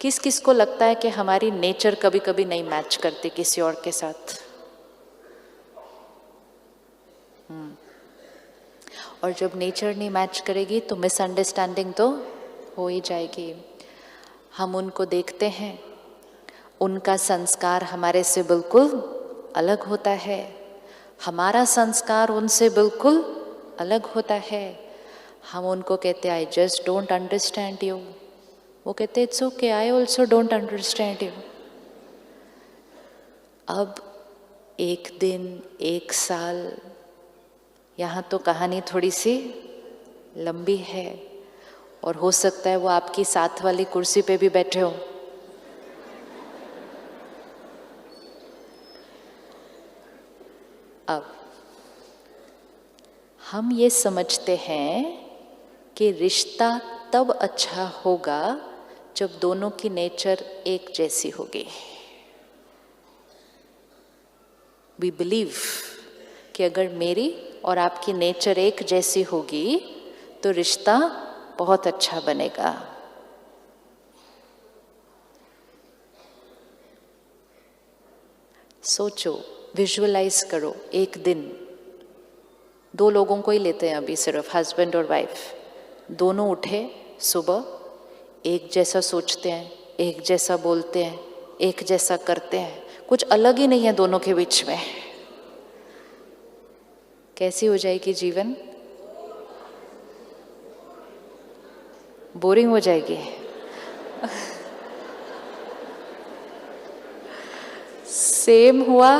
किस किस को लगता है कि हमारी नेचर कभी कभी नहीं मैच करती किसी और के साथ? और जब नेचर नहीं मैच करेगी तो मिसअंडरस्टैंडिंग तो हो ही जाएगी। हम उनको देखते हैं, उनका संस्कार हमारे से बिल्कुल अलग होता है, हमारा संस्कार उनसे बिल्कुल अलग होता है। हम उनको कहते हैं I just don't understand you, वो कहते it's okay I also don't understand you. अब एक दिन, एक साल, यहाँ तो कहानी थोड़ी सी लंबी है और हो सकता है वो आपकी साथ वाली कुर्सी पे भी बैठे हो। अब हम ये समझते हैं कि रिश्ता तब अच्छा होगा जब दोनों की नेचर एक जैसी होगी। वी बिलीव कि अगर मेरी और आपकी नेचर एक जैसी होगी तो रिश्ता बहुत अच्छा बनेगा। सोचो, विजुअलाइज करो, एक दिन, दो लोगों को ही लेते हैं अभी, सिर्फ हस्बैंड और वाइफ, दोनों उठे सुबह, एक जैसा सोचते हैं, एक जैसा बोलते हैं, एक जैसा करते हैं, कुछ अलग ही नहीं है दोनों के बीच में। कैसी हो जाएगी जीवन? बोरिंग हो जाएगी। सेम हुआ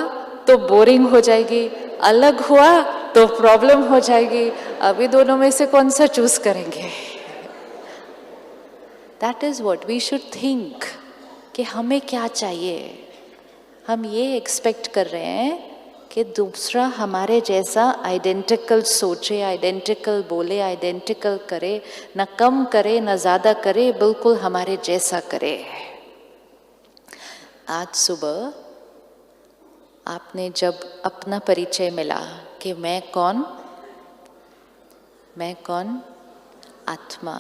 तो बोरिंग हो जाएगी, अलग हुआ तो प्रॉब्लम हो जाएगी। अभी दोनों में से कौन सा चूज करेंगे? That is what we should think कि हमें क्या चाहिए। हम ये एक्सपेक्ट कर रहे हैं कि दूसरा हमारे जैसा आइडेंटिकल सोचे, आइडेंटिकल बोले, आइडेंटिकल करे, न कम करे न ज़्यादा करे, बिल्कुल हमारे जैसा करे। आज सुबह आपने जब अपना परिचय मिला कि मैं कौन, मैं कौन, आत्मा,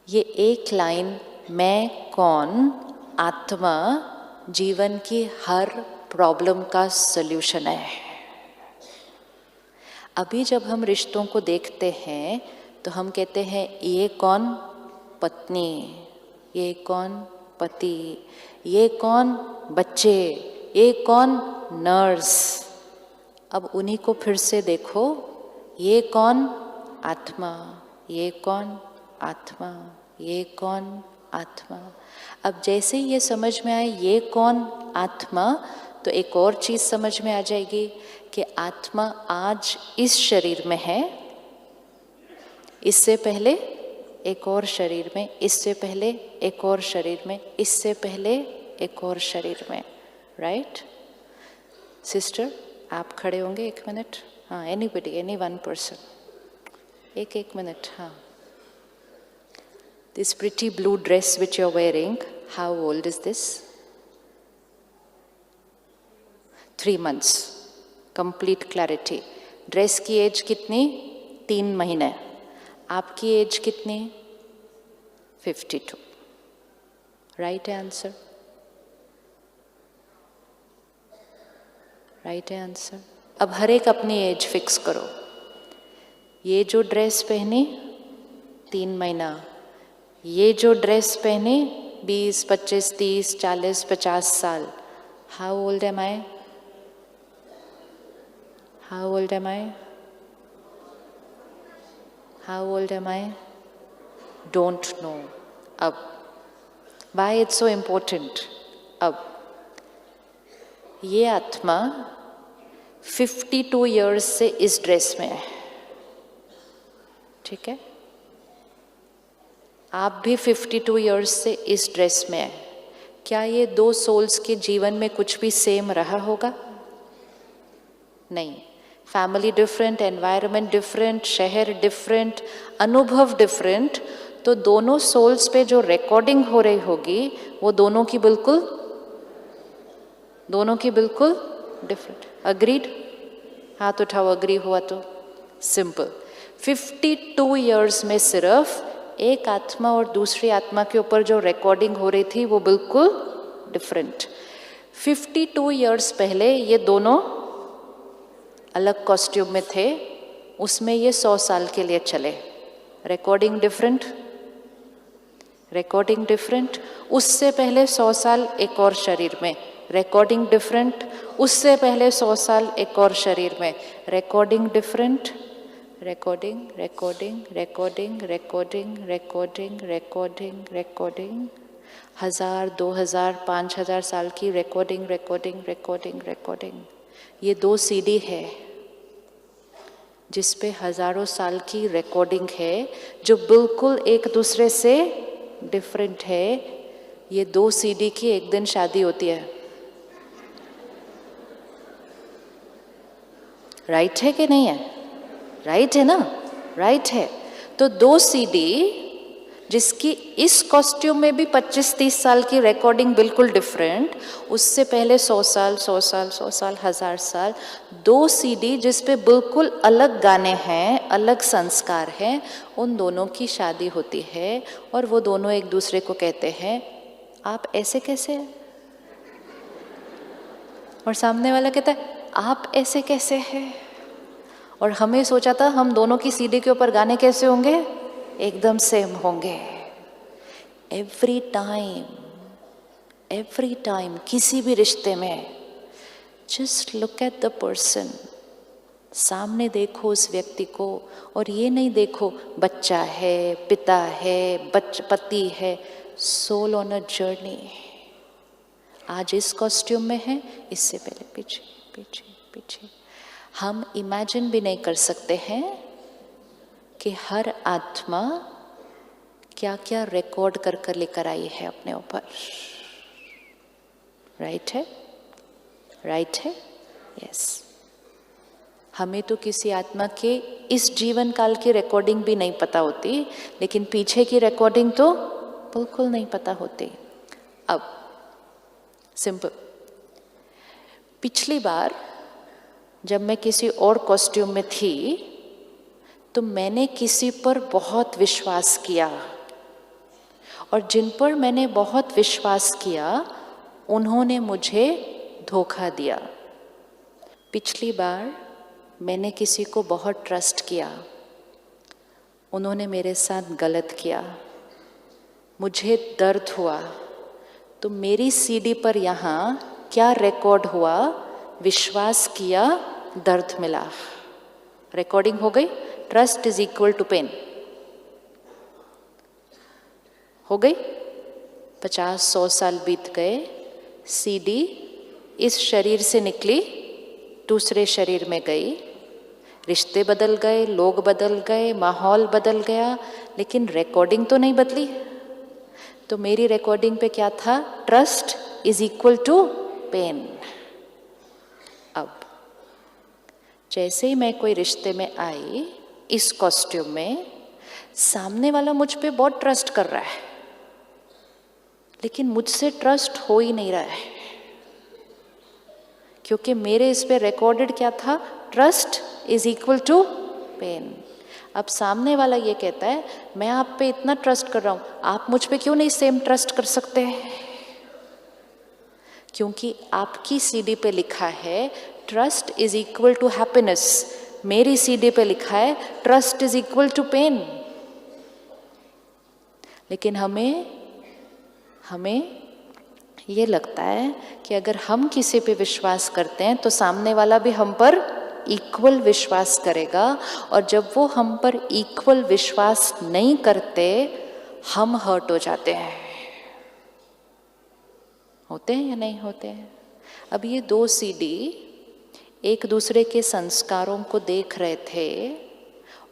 ये एक लाइन मैं कौन आत्मा जीवन की हर प्रॉब्लम का सल्यूशन है। अभी जब हम रिश्तों को देखते हैं तो हम कहते हैं ये कौन पत्नी, ये कौन पति, ये कौन बच्चे, ये कौन नर्स। अब उन्हीं को फिर से देखो, ये कौन आत्मा, ये कौन आत्मा, ये कौन आत्मा। अब जैसे ही ये समझ में आए ये कौन आत्मा, तो एक और चीज़ समझ में आ जाएगी कि आत्मा आज इस शरीर में है, इससे पहले एक और शरीर में, इससे पहले एक और शरीर में, इससे पहले एक और शरीर में। राइट सिस्टर, आप खड़े होंगे एक मिनट? हाँ, एनीबडी, एनी वन पर्सन, एक मिनट। हाँ, this pretty blue dress which you're wearing, how old is this? 3 months, complete clarity. Dress की एज कितनी? 3 महीने। आपकी एज कितनी? 52. Right answer, right answer. अब हर एक अपनी एज फिक्स करो। ये जो ड्रेस पहनी 3 महीना, ये जो ड्रेस पहने 20, 25, 30, 40, 50 साल। How old am I? How old am I? How old am I? Don't know. अब वाई इट्स सो इम्पोर्टेंट? अब ये आत्मा 52 ईयर्स से इस ड्रेस में है, ठीक है? आप भी 52 ईयर्स से इस ड्रेस में है। क्या ये 2 सोल्स के जीवन में कुछ भी सेम रहा होगा? नहीं। फैमिली डिफरेंट, एनवायरनमेंट डिफरेंट, शहर डिफरेंट, अनुभव डिफरेंट, तो दोनों सोल्स पे जो रिकॉर्डिंग हो रही होगी वो दोनों की बिल्कुल डिफरेंट। अग्रीड? हाथ उठाओ, अग्री हुआ तो। सिंपल। 52 ईयर्स में सिर्फ एक आत्मा और दूसरी आत्मा के ऊपर जो रिकॉर्डिंग हो रही थी वो बिल्कुल डिफरेंट। 52 इयर्स पहले ये दोनों अलग कॉस्ट्यूम में थे, उसमें ये 100 साल के लिए चले। Recording different, recording different. उससे पहले 100 साल एक और शरीर में, रिकॉर्डिंग डिफरेंट। उससे पहले 100 साल एक और शरीर में, recording different. Recording recording recording recording recording recording recording, 1000 2000 5000 साल की रिकॉर्डिंग रिकॉर्डिंग रिकॉर्डिंग रिकॉर्डिंग। ये 2 सीडी है जिस पे हजारों साल की रिकॉर्डिंग है जो बिल्कुल एक दूसरे से डिफरेंट है। ये 2 सीडी की एक दिन शादी होती है। राइट है कि नहीं है? राइट है ना? राइट है। तो 2 सीडी जिसकी इस कॉस्ट्यूम में भी 25-30 साल की रिकॉर्डिंग बिल्कुल डिफरेंट, उससे पहले 100 साल 100 साल 100 साल 1000 साल, 2 सीडी जिस पे बिल्कुल अलग गाने हैं, अलग संस्कार हैं, उन दोनों की शादी होती है और वो दोनों एक दूसरे को कहते हैं आप ऐसे कैसे हैं? और सामने वाला कहता है आप ऐसे कैसे हैं? और हमें सोचा था हम दोनों की सीडी के ऊपर गाने कैसे होंगे? एकदम सेम होंगे। एवरी टाइम किसी भी रिश्ते में just look at the person, सामने देखो उस व्यक्ति को और ये नहीं देखो बच्चा है, पिता है, पति है। Soul on a journey. आज इस कॉस्ट्यूम में है, इससे पहले पीछे पीछे पीछे। हम इमेजिन भी नहीं कर सकते हैं कि हर आत्मा क्या क्या रिकॉर्ड कर कर लेकर आई है अपने ऊपर। राइट है? राइट है? यस। हमें तो किसी आत्मा के इस जीवन काल की रिकॉर्डिंग भी नहीं पता होती, लेकिन पीछे की रिकॉर्डिंग तो बिल्कुल नहीं पता होती। अब सिंपल, पिछली बार जब मैं किसी और कॉस्ट्यूम में थी तो मैंने किसी पर बहुत विश्वास किया और जिन पर मैंने बहुत विश्वास किया उन्होंने मुझे धोखा दिया। पिछली बार मैंने किसी को बहुत ट्रस्ट किया, उन्होंने मेरे साथ गलत किया, मुझे दर्द हुआ। तो मेरी सीडी पर यहाँ क्या रिकॉर्ड हुआ? विश्वास किया, दर्द मिला, रिकॉर्डिंग हो गई। Trust is equal to pain हो गई। 50-100 साल बीत गए, सीडी इस शरीर से निकली, दूसरे शरीर में गई, रिश्ते बदल गए, लोग बदल गए, माहौल बदल गया, लेकिन रिकॉर्डिंग तो नहीं बदली। तो मेरी रिकॉर्डिंग पे क्या था? Trust is equal to pain. अब जैसे ही मैं कोई रिश्ते में आई इस कॉस्ट्यूम में, सामने वाला मुझ पे बहुत ट्रस्ट कर रहा है, लेकिन मुझसे ट्रस्ट हो ही नहीं रहा है, क्योंकि मेरे इस पे रिकॉर्डेड क्या था? Trust is equal to pain. अब सामने वाला ये कहता है मैं आप पे इतना ट्रस्ट कर रहा हूं, आप मुझ पे क्यों नहीं सेम ट्रस्ट कर सकते? क्योंकि आपकी सीडी पे लिखा है trust is equal to happiness, मेरी सीडी पे लिखा है trust is equal to pain. लेकिन हमें ये लगता है कि अगर हम किसी पे विश्वास करते हैं तो सामने वाला भी हम पर इक्वल विश्वास करेगा, और जब वो हम पर इक्वल विश्वास नहीं करते हम हर्ट हो जाते हैं। होते हैं या नहीं होते हैं? अब ये 2 सीडी एक दूसरे के संस्कारों को देख रहे थे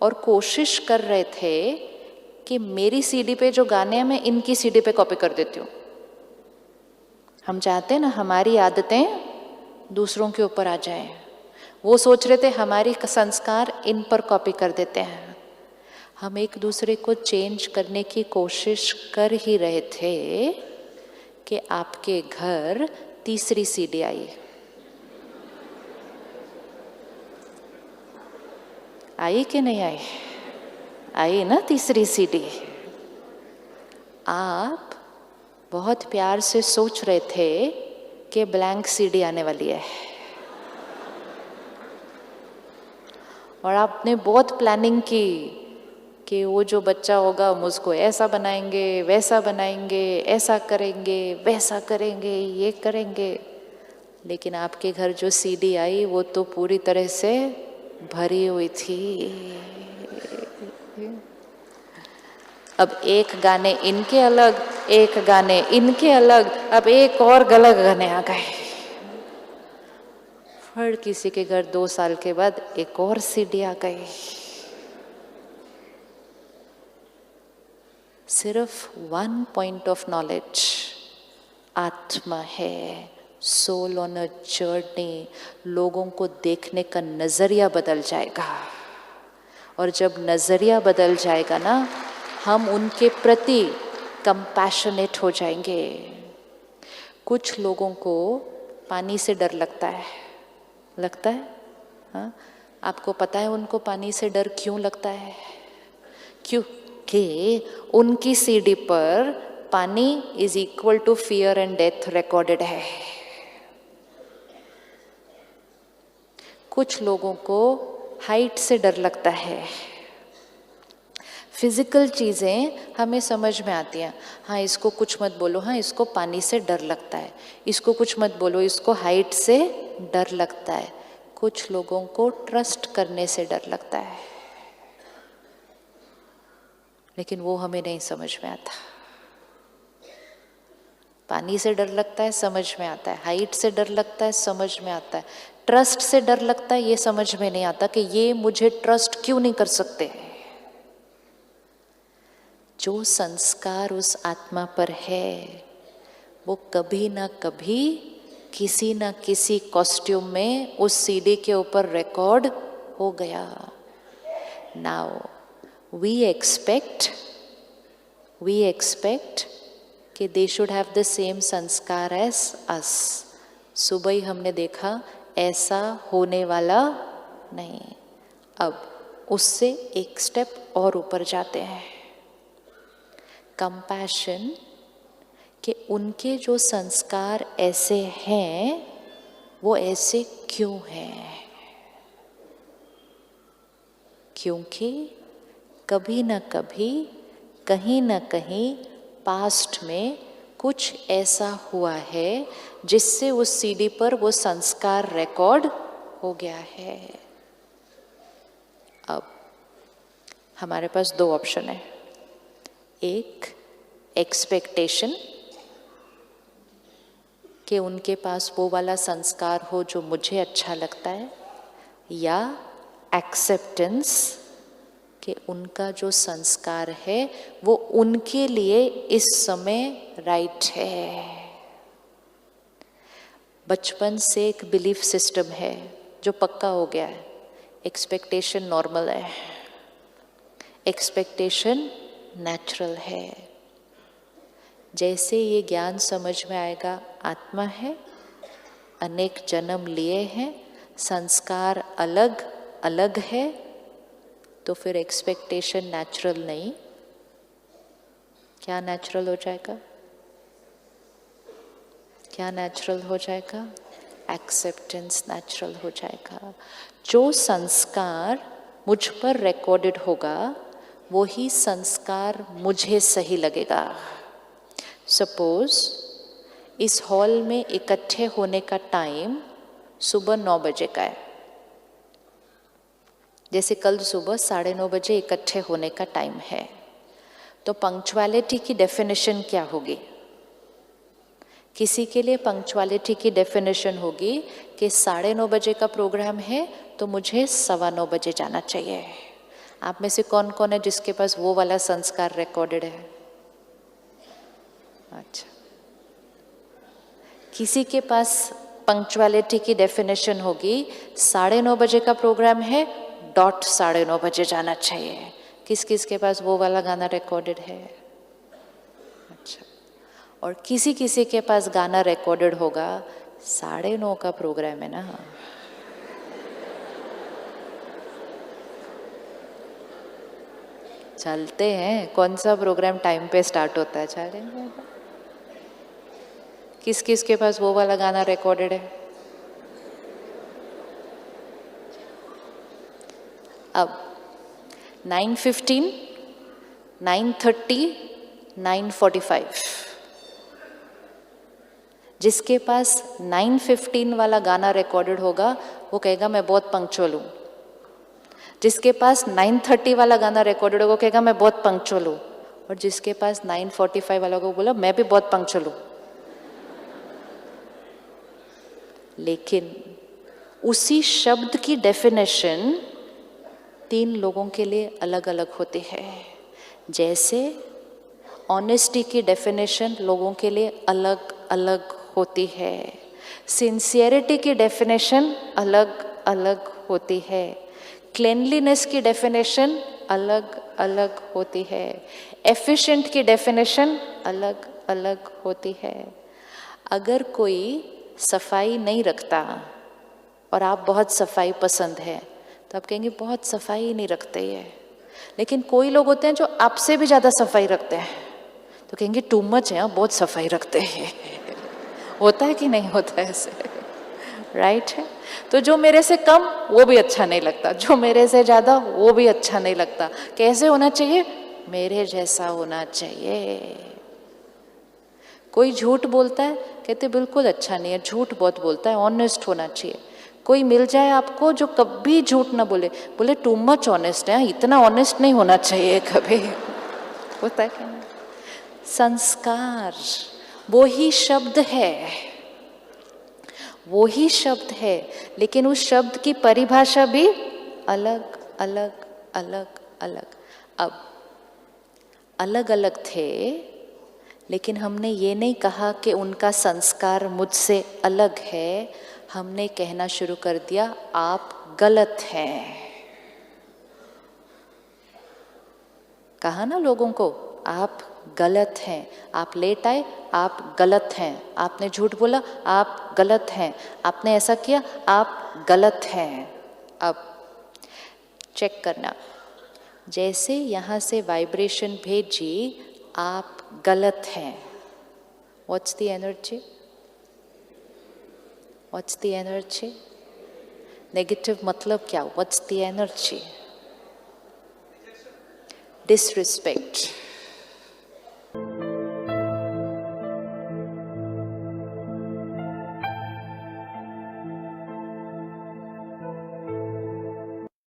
और कोशिश कर रहे थे कि मेरी सीडी पे जो गाने हैं मैं इनकी सीडी पे कॉपी कर देती हूँ। हम चाहते हैं ना हमारी आदतें दूसरों के ऊपर आ जाएं। वो सोच रहे थे हमारी संस्कार इन पर कॉपी कर देते हैं। हम एक दूसरे को चेंज करने की कोशिश कर ही रहे थे कि आपके घर तीसरी सीडी आई। आई कि नहीं आई? आई ना तीसरी सीडी। आप बहुत प्यार से सोच रहे थे कि ब्लैंक सीडी आने वाली है और आपने बहुत प्लानिंग की कि वो जो बच्चा होगा हम उसको ऐसा बनाएंगे, वैसा बनाएंगे, ऐसा करेंगे, वैसा करेंगे, ये करेंगे। लेकिन आपके घर जो सीडी आई वो तो पूरी तरह से भरी हुई थी। अब एक गाने इनके अलग, एक गाने इनके अलग, अब एक और गलत गाने आ गए। फिर किसी के घर 2 साल के बाद एक और सीडी आ गई। सिर्फ 1 पॉइंट ऑफ नॉलेज, आत्मा है, सोल ऑन अ जर्नी। लोगों को देखने का नजरिया बदल जाएगा और जब नजरिया बदल जाएगा ना, हम उनके प्रति कंपैशनेट हो जाएंगे। कुछ लोगों को पानी से डर लगता है, हाँ? आपको पता है उनको पानी से डर क्यों लगता है? क्योंकि उनकी सीडी पर पानी is equal to fear and death recorded है। कुछ लोगों को हाइट से डर लगता है। फिजिकल चीज़ें हमें समझ में आती हैं, हाँ इसको कुछ मत बोलो, हाँ इसको पानी से डर लगता है, इसको कुछ मत बोलो, इसको हाइट से डर लगता है। कुछ लोगों को ट्रस्ट करने से डर लगता है, लेकिन वो हमें नहीं समझ में आता। पानी से डर लगता है, समझ में आता है, हाइट से डर लगता है, समझ में आता है, ट्रस्ट से डर लगता है, ये समझ में नहीं आता कि ये मुझे ट्रस्ट क्यों नहीं कर सकते। जो संस्कार उस आत्मा पर है वो कभी ना कभी किसी ना किसी कॉस्ट्यूम में उस सीडी के ऊपर रिकॉर्ड हो गया। नाउ वी एक्सपेक्ट कि they should have the same संस्कार एज अस। सुबह ही हमने देखा ऐसा होने वाला नहीं। अब उससे एक स्टेप और ऊपर जाते हैं। कंपैशन कि उनके जो संस्कार ऐसे हैं वो ऐसे क्यों हैं? क्योंकि कभी न कभी कहीं न कहीं पास्ट में कुछ ऐसा हुआ है जिससे उस सीडी पर वो संस्कार रिकॉर्ड हो गया है। अब हमारे पास 2 ऑप्शन है। एक एक्सपेक्टेशन कि उनके पास वो वाला संस्कार हो जो मुझे अच्छा लगता है, या एक्सेप्टेंस कि उनका जो संस्कार है वो उनके लिए इस समय राइट है। बचपन से एक बिलीफ सिस्टम है जो पक्का हो गया है, एक्सपेक्टेशन नॉर्मल है, एक्सपेक्टेशन नेचुरल है। जैसे ये ज्ञान समझ में आएगा आत्मा है, अनेक जन्म लिए हैं, संस्कार अलग अलग है, तो फिर एक्सपेक्टेशन नेचुरल नहीं, क्या नेचुरल हो जाएगा? क्या नेचुरल हो जाएगा? एक्सेप्टेंस नेचुरल हो जाएगा। जो संस्कार मुझ पर रिकॉर्डेड होगा वही संस्कार मुझे सही लगेगा। सपोज इस हॉल में इकट्ठे होने का टाइम सुबह 9 बजे का है, जैसे कल सुबह 9:30 बजे इकट्ठे होने का टाइम है, तो पंक्चुअलिटी की डेफिनेशन क्या होगी? किसी के लिए पंक्चुअलिटी की डेफिनेशन होगी कि 9:30 बजे का प्रोग्राम है तो मुझे 9:15 बजे जाना चाहिए। आप में से कौन कौन है जिसके पास वो वाला संस्कार रिकॉर्डेड है? अच्छा, किसी के पास पंक्चुअलिटी की डेफिनेशन होगी 9:30 बजे का प्रोग्राम है, डॉट 9:30 बजे जाना चाहिए। किस किस के पास वो वाला गाना रिकॉर्डेड है? अच्छा, और किसी किसी के पास गाना रिकॉर्डेड होगा 9:30 का प्रोग्राम है ना, चलते हैं, कौन सा प्रोग्राम टाइम पे स्टार्ट होता है, चलेंगे। किस किस के पास वो वाला गाना रिकॉर्डेड है? अब 9:15, 9:30, 9:45। जिसके पास 9:15 वाला गाना रिकॉर्डेड होगा वो कहेगा मैं बहुत पंक्चुअल हूँ। जिसके पास 9:30 वाला गाना रिकॉर्डेड होगा वो कहेगा मैं बहुत पंक्चुअल हूँ। और जिसके पास 9:45 वाला को बोला मैं भी बहुत पंक्चुअल हूँ। लेकिन उसी शब्द की डेफिनेशन 3 लोगों के लिए अलग अलग होती है। जैसे ऑनेस्टी की डेफिनेशन लोगों के लिए अलग अलग होती है, सिंसियरिटी की डेफिनेशन अलग अलग होती है, क्लेनलीनेस की डेफिनेशन अलग अलग होती है, एफिशिएंट की डेफिनेशन अलग अलग होती है। अगर कोई सफाई नहीं रखता और आप बहुत सफाई पसंद है तो आप कहेंगे बहुत सफाई नहीं रखते ये। लेकिन कोई लोग होते हैं जो आपसे भी ज़्यादा सफाई रखते हैं तो कहेंगे टू मच है, बहुत सफाई रखते हैं। होता है कि नहीं होता है ऐसे? राइट है। तो जो मेरे से कम वो भी अच्छा नहीं लगता, जो मेरे से ज़्यादा वो भी अच्छा नहीं लगता। कैसे होना चाहिए? मेरे जैसा होना चाहिए। कोई झूठ बोलता है, कहते बिल्कुल अच्छा नहीं है, झूठ बहुत बोलता है, ऑनेस्ट होना चाहिए। कोई मिल जाए आपको जो कभी झूठ ना बोले, बोले टू मच ऑनेस्ट है, इतना ऑनेस्ट नहीं होना चाहिए कभी। होता है क्या? संस्कार वो ही शब्द है, वो ही शब्द है, लेकिन उस शब्द की परिभाषा भी अलग अलग अलग अलग। अब अलग अलग थे, लेकिन हमने ये नहीं कहा कि उनका संस्कार मुझसे अलग है। हमने कहना शुरू कर दिया आप गलत हैं। कहा ना लोगों को आप गलत हैं। आप लेट आए, आप गलत हैं। आपने झूठ बोला, आप गलत हैं। आपने ऐसा किया, आप गलत हैं। अब चेक करना, जैसे यहाँ से वाइब्रेशन भेजी आप गलत हैं, what's the energy? What's the energy? Negative मतलब क्या? What's the energy? डिसरिस्पेक्ट।